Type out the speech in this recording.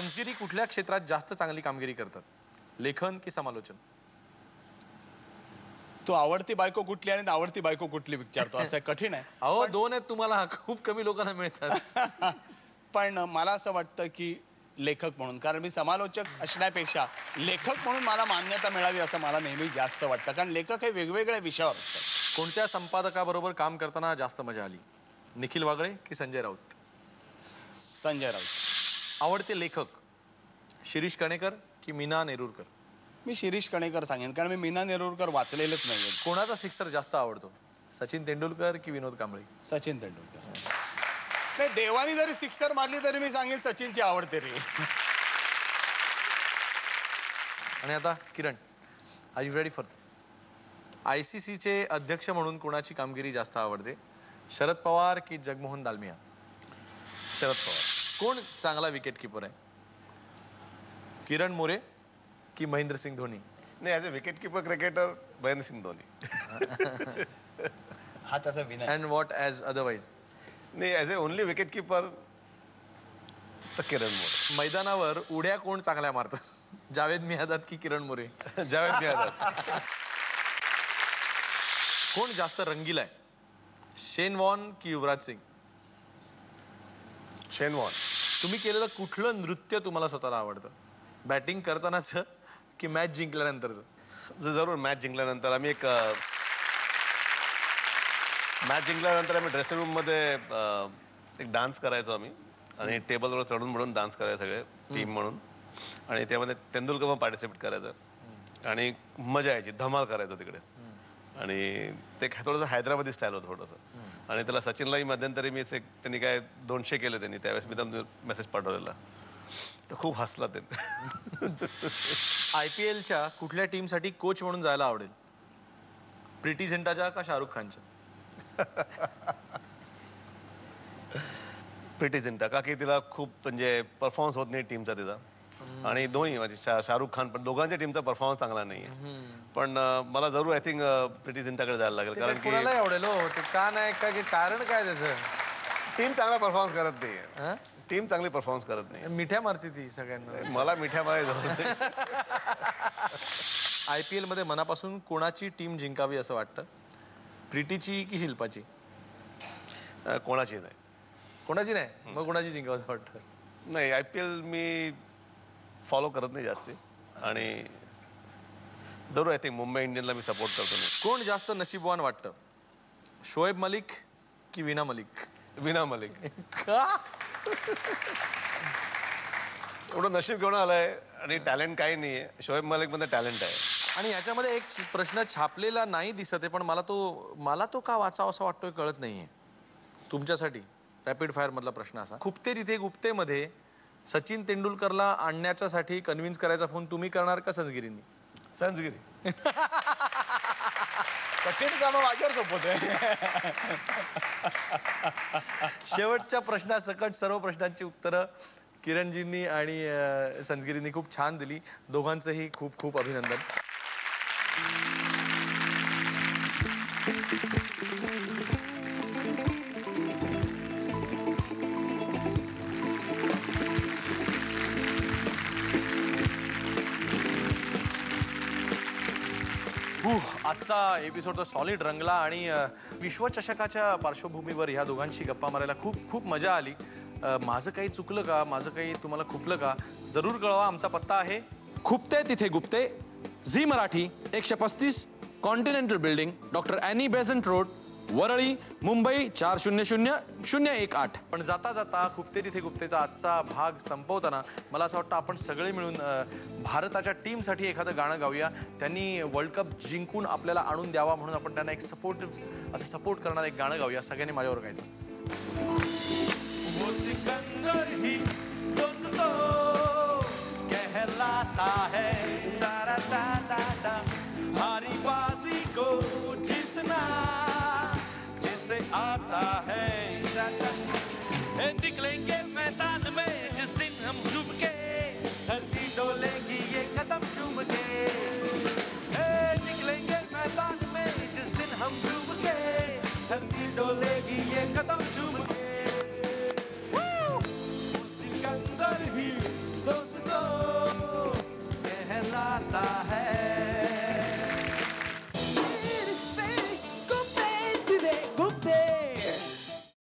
संजगिरी कुठल्या क्षेत्रात जास्त चांगली कामगिरी करतात? लेखन की समालोचन? तू आवडती बायको कुठली आणि आवडती बायको कुठली विचारतो, असं कठीण आहे. अहो, दोन आहेत तुम्हाला, खूप कमी लोकांना मिळतात. पण मला असं वाटतं की लेखक म्हणून, कारण मी समालोचक असण्यापेक्षा लेखक म्हणून मला मान्यता मिळावी असं मला नेहमी जास्त वाटतं, कारण लेखक हे वेगवेगळ्या विषयावर असतात. कोणत्या संपादकाबरोबर काम करताना जास्त मजा आली? निखिल वागळे की संजय राऊत? संजय राऊत. आवडते लेखक शिरीष कणेकर की मीना नेरुरकर? मी शिरीष कणेकर सांगेन, कारण मी मीना नेरुरकर वाचलेलंच नाहीये. कोणाचा सिक्सर जास्त आवडतो? सचिन तेंडुलकर की विनोद कांबळे? सचिन तेंडुलकर. नाही, देवानी जरी सिक्सर मारली तरी मी सांगेन सचिनची आवडते रे. आणि आता किरण, आर यू रेडी फॉर? ICCचे अध्यक्ष म्हणून कोणाची कामगिरी जास्त आवडते? शरद पवार की जगमोहन दालमिया? शरद पवार. कोण चांगला विकेट किपर आहे? किरण मोरे की महेंद्र सिंग धोनी? नाही, as a wicket keeper cricketer Mahendra Singh Dhoni. हा त्याचा विनय. And what as otherwise? नाही, as a only wicket keeper तर किरण मोरे. मैदानावर उड्या कोण चांगल्या मारतात? जावेद मियादाद की किरण मोरे? जावेद मियादाद. कोण जास्त रंगीला आहे? शेन वॉन की युवराज सिंग? Shane Warne. तुम्ही केलेलं कुठलं नृत्य तुम्हाला स्वतःला आवडतं? बॅटिंग करतानाच की मॅच जिंकल्यानंतरच? जरूर मॅच जिंकल्यानंतर. आम्ही मॅच जिंकल्यानंतर आम्ही ड्रेसिंग रूम मध्ये एक डान्स करायचो आम्ही, आणि टेबलवर चढून म्हणून डान्स करायचो सगळे टीम म्हणून, आणि त्यामध्ये तेंडुलकर पण पार्टिसिपेट करायचं आणि मजा यायची, धमाल करायचो तिकडे. आणि ते थोडंसं हैदराबादी स्टाईल होतं थोडंसं. आणि त्याला सचिनलाही मध्यंतरी मी त्यांनी काय 200 केले त्यांनी, त्यावेळेस मी त्यांना मेसेज पाठवलेला, तर खूप हसला ते. IPLच्या कुठल्या टीमसाठी कोच म्हणून जायला आवडेल? प्रीती झिंटाच्या का शाहरुख खानच्या? प्रीती झिंटा, का की तिला खूप म्हणजे परफॉर्मन्स होत नाही टीमचा तिचा. आणि दोन्ही म्हणजे शाहरुख खान पण, दोघांच्या टीमचा परफॉर्मन्स चांगला नाहीये. पण मला जरूर आय थिंक प्रीती झिंटाकडे जायला लागेल, कारण की कोणाला आवडेल हो ते? का नाही, का की कारण काय त्याचं? टीम चांगला परफॉर्मन्स करत नाहीये. टीम चांगली परफॉर्मन्स करत नाही. मिठ्या मारती ती सगळ्यांना. मला मिठ्या मारायचं. IPL मध्ये मनापासून कोणाची टीम जिंकावी असं वाटतं? प्रीतीची की शिल्पाची? कोणाची नाही. कोणाची नाही? मग कोणाची जिंकावं असं वाटतं? नाही, IPL मी फॉलो करत नाही जास्ती, आणि जरूर आय थिंक मुंबई इंडियनला मी सपोर्ट करतो. मी. कोण जास्त नशीबवान वाटतं? शोएब मलिक की विना मलिक? विना मलिक. का? एवढं नशीब घेऊन आलंय आणि टॅलेंट काही नाहीये. शोएब मलिक मध्ये टॅलेंट आहे. आणि याच्यामध्ये एक प्रश्न छापलेला नाही दिसत आहे, पण मला तो का वाचावा असं वाटतोय कळत नाहीये. तुमच्यासाठी रॅपिड फायर मधला प्रश्न असा: खुपते तिथे गुप्तेमध्ये सचिन तेंडुलकरला आणण्याच्यासाठी कन्व्हिन्स करायचा फोन तुम्ही करणार का संजगिरींनी? संजगिरी. कठीण कामं माझ्यावर सोपवतोय. शेवटच्या प्रश्नासकट सर्व प्रश्नांची उत्तरं किरणजींनी आणि संजगिरींनी खूप छान दिली. दोघांचंही खूप खूप अभिनंदन. आजचा एपिसोड तर सॉलिड रंगला, आणि विश्वचषकाच्या पार्श्वभूमीवर ह्या दोघांशी गप्पा मारायला खूप खूप मजा आली. माझं काही चुकलं का, माझं काही तुम्हाला खुपलं का, जरूर कळवा. आमचा पत्ता आहे Khupte Tithe Gupte, Zee Marathi, 135 continental building, doctor Annie Besant road, Worli, Mumbai 400018. पण जाता जाता खुपते तिथे गुप्तेचा आजचा भाग संपवताना मला असं वाटतं आपण सगळे मिळून भारताच्या टीमसाठी एखादं गाणं गाऊया. त्यांनी वर्ल्ड कप जिंकून आपल्याला आणून द्यावा म्हणून आपण त्यांना एक सपोर्ट करणार एक गाणं गाऊया. सगळ्यांनी माझ्यावर गायचं. वो सिकंदर ही दोस्तों कहलाता है, तारा ता ता ता, हारी बाजी को जीतना जिसे आता है, निकलेंगे मैदान में जिस दिन हम डूब के, धरती डोलेगी ये कदम चूम के, निकलेंगे मैदान में जिस दिन हम डूब के, धरती डोलेगी ये कदम चूम के. सिकंदर ही जाता है